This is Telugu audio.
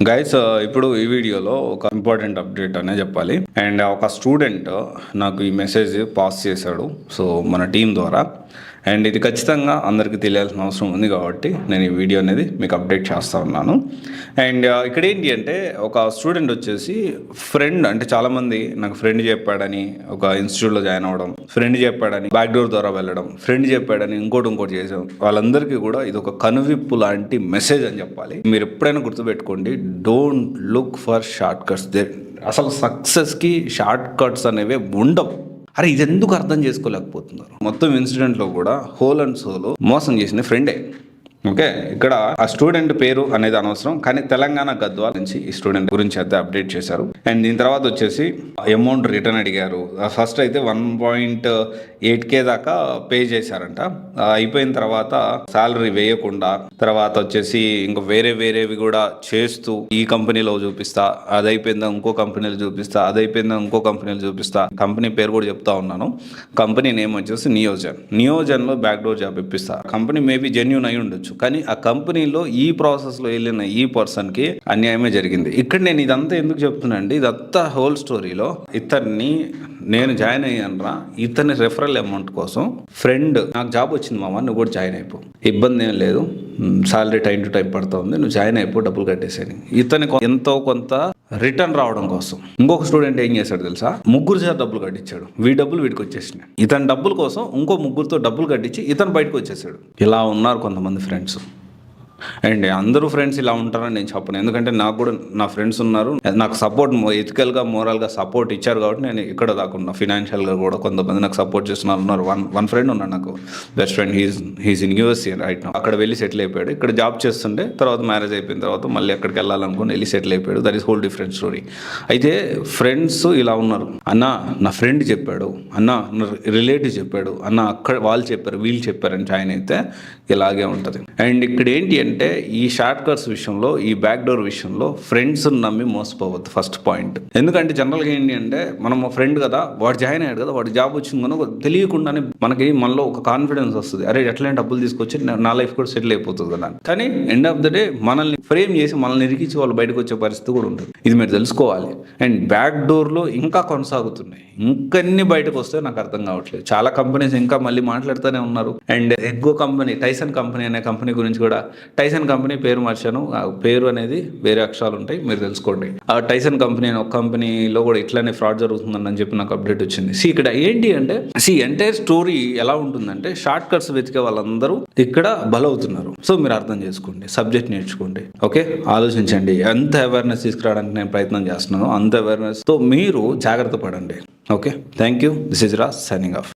గైస్ ఇప్పుడు ఈ వీడియోలో ఒక ఇంపార్టెంట్ అప్డేట్ అనే చెప్పాలి. అండ్ ఒక స్టూడెంట్ నాకు ఈ మెసేజ్ పాస్ చేశాడు సో మన టీం ద్వారా. అండ్ ఇది ఖచ్చితంగా అందరికీ తెలియాల్సిన అవసరం ఉంది కాబట్టి నేను ఈ వీడియో అనేది మీకు అప్డేట్ చేస్తూ ఉన్నాను. అండ్ ఇక్కడ ఏంటి అంటే ఒక స్టూడెంట్ వచ్చేసి ఫ్రెండ్ అంటే చాలామంది నాకు ఫ్రెండ్ చెప్పాడని ఒక ఇన్స్టిట్యూట్లో జాయిన్ అవ్వడం, ఫ్రెండ్ చెప్పాడని బ్యాక్ డోర్ ద్వారా వెళ్ళడం, ఫ్రెండ్ చెప్పాడని ఇంకోటి చేసాం. వాళ్ళందరికీ కూడా ఇది ఒక కనువిప్పు లాంటి మెసేజ్ అని చెప్పాలి. మీరు ఎప్పుడైనా గుర్తుపెట్టుకోండి, don't look for short cuts. అసలు సక్సెస్కి షార్ట్ కట్స్ అనేవి ఉండవు. అరే ఇది ఎందుకు అర్థం చేసుకోలేకపోతున్నారు? మొత్తం ఇన్సిడెంట్లో కూడా హోల్ అండ్ సోలో మోసం చేసిన ఫ్రెండే. ఓకే, ఇక్కడ ఆ స్టూడెంట్ పేరు అనేది అనవసరం, కానీ తెలంగాణ గద్వాల నుంచి ఈ స్టూడెంట్ గురించి అయితే అప్డేట్ చేశారు. అండ్ దీని తర్వాత వచ్చేసి అమౌంట్ రిటర్న్ అడిగారు. ఫస్ట్ అయితే 1.8K దాకా పే చేశారంట. అయిపోయిన తర్వాత శాలరీ వేయకుండా తర్వాత వచ్చేసి ఇంకా వేరేవి కూడా చేస్తూ ఈ కంపెనీలో చూపిస్తా, అది అయిపోయిందా ఇంకో కంపెనీలో చూపిస్తా, అది అయిపోయిందా ఇంకో కంపెనీలో చూపిస్తా. కంపెనీ పేరు కూడా చెప్తా ఉన్నాను. కంపెనీ నేమ్ వచ్చేసి నియోజన్లో బ్యాక్ డోర్ జాబ్ ఇప్పిస్తా. కంపెనీ మేబీ జెన్యూన్ అయి ఉండొచ్చు, కానీ ఆ కంపెనీలో ఈ ప్రాసెస్లో వెళ్ళిన ఈ పర్సన్కి అన్యాయమే జరిగింది. ఇక్కడ నేను ఇదంతా ఎందుకు చెప్తున్నానండి, ఇదంతా హోల్ స్టోరీలో ఇతన్ని నేను జాయిన్ అయ్యానురా, ఇతని రెఫరల్ అమౌంట్ కోసం ఫ్రెండ్ నాకు జాబ్ వచ్చింది మామ, నువ్వు కూడా జాయిన్ అయిపో, ఇబ్బంది ఏం లేదు, సాలరీ టైం టు టైం పడుతుంది, నువ్వు జాయిన్ అయిపో, డబ్బులు కట్టేసాను. ఇతనికి ఎంతో కొంత రిటర్న్ రావడం కోసం ఇంకొక స్టూడెంట్ ఏం చేశాడు తెలుసా, ముగ్గురు చేత డబ్బులు కట్టించాడు. డబ్బులు వీడికి వచ్చేసినాయి. ఇతని డబ్బుల కోసం ఇంకో ముగ్గురితో డబ్బులు కట్టించి ఇతను బయటకు వచ్చేసాడు. ఇలా ఉన్నారు కొంతమంది ఫ్రెండ్స్. అండ్ అందరూ ఫ్రెండ్స్ ఇలా ఉంటారని నేను చెప్పను, ఎందుకంటే నాకు కూడా నా ఫ్రెండ్స్ ఉన్నారు, నాకు సపోర్ట్ ఎథికల్గా మోరల్గా సపోర్ట్ ఇచ్చారు కాబట్టి నేను ఇక్కడ దాకున్నా. ఫినాన్షియల్గా కూడా కొంతమంది నాకు సపోర్ట్ చేస్తున్నారు ఉన్నారు. వన్ ఫ్రెండ్ ఉన్నాడు నాకు, best friend. He's in USA right now. అక్కడ వెళ్ళి సెటిల్ అయిపోయాడు. ఇక్కడ జాబ్ చేస్తుంటే తర్వాత మ్యారేజ్ అయిపోయిన తర్వాత మళ్ళీ అక్కడికి వెళ్ళాలనుకుని వెళ్ళి సెటిల్ అయిపోయాడు. That is whole different story. అయితే ఫ్రెండ్స్ ఇలా ఉన్నారు. అన్న నా ఫ్రెండ్ చెప్పాడు, అన్న నా రిలేటివ్ చెప్పాడు, అన్న అక్కడ వాళ్ళు చెప్పారు, వీళ్ళు చెప్పారని జాయిన్ అయితే ఇలాగే ఉంటుంది. అండ్ ఇక్కడ ఏంటి అంటే ఈ షార్ట్ కట్స్ విషయంలో, ఈ బ్యాక్ డోర్ విషయంలో ఫ్రెండ్స్ నమ్మి మోసపోవద్దు. First point. ఎందుకంటే జనరల్గా ఏంటి అంటే మనం ఫ్రెండ్ కదా, వాడు జాయిన్ అయ్యాడు కదా, వాడి జాబ్ వచ్చింది కనుక తెలియకుండానే మనలో ఒక కాన్ఫిడెన్స్ వస్తుంది, అరే ఎట్లయినా డబ్బులు తీసుకొచ్చి నా లైఫ్ కూడా సెటిల్ అయిపోతుంది కదా. కానీ ఎండ్ ఆఫ్ ద డే మనల్ని ఫ్రేమ్ చేసి మనల్ని ఇరికించి వాళ్ళు బయటకు వచ్చే పరిస్థితి కూడా ఉంటుంది. ఇది మీరు తెలుసుకోవాలి. అండ్ బ్యాక్ డోర్లో ఇంకా కొనసాగుతున్నాయి. ఇంకన్నీ బయటకు వస్తే నాకు అర్థం కావట్లేదు. చాలా కంపెనీస్ ఇంకా మళ్ళీ మాట్లాడుతూనే ఉన్నారు. అండ్ ఎగ్గో కంపెనీ, టైసన్ కంపెనీ అనే కంపెనీ గురించి కూడా, టైసన్ కంపెనీ పేరు మార్చాను, ఆ పేరు అనేది వేరే అక్షరాలు ఉంటాయి, మీరు తెలుసుకోండి. ఆ టైసన్ కంపెనీ అనే ఒక కంపెనీలో కూడా ఇట్లానే ఫ్రాడ్ జరుగుతుందని చెప్పి నాకు అప్డేట్ వచ్చింది. ఇక్కడ ఏంటి అంటే ఎంటైర్ స్టోరీ ఎలా ఉంటుందంటే, షార్ట్ కట్స్ వెతికే వాళ్ళందరూ ఇక్కడ బలవుతున్నారు. సో మీరు అర్థం చేసుకోండి, సబ్జెక్ట్ నేర్చుకోండి. ఓకే, ఆలోచించండి. ఎంత అవేర్నెస్ తీసుకురావడానికి నేను ప్రయత్నం చేస్తున్నాను, అంత అవేర్నెస్ తో మీరు జాగ్రత్త పడండి. Okay, thank you. This is Raj signing off.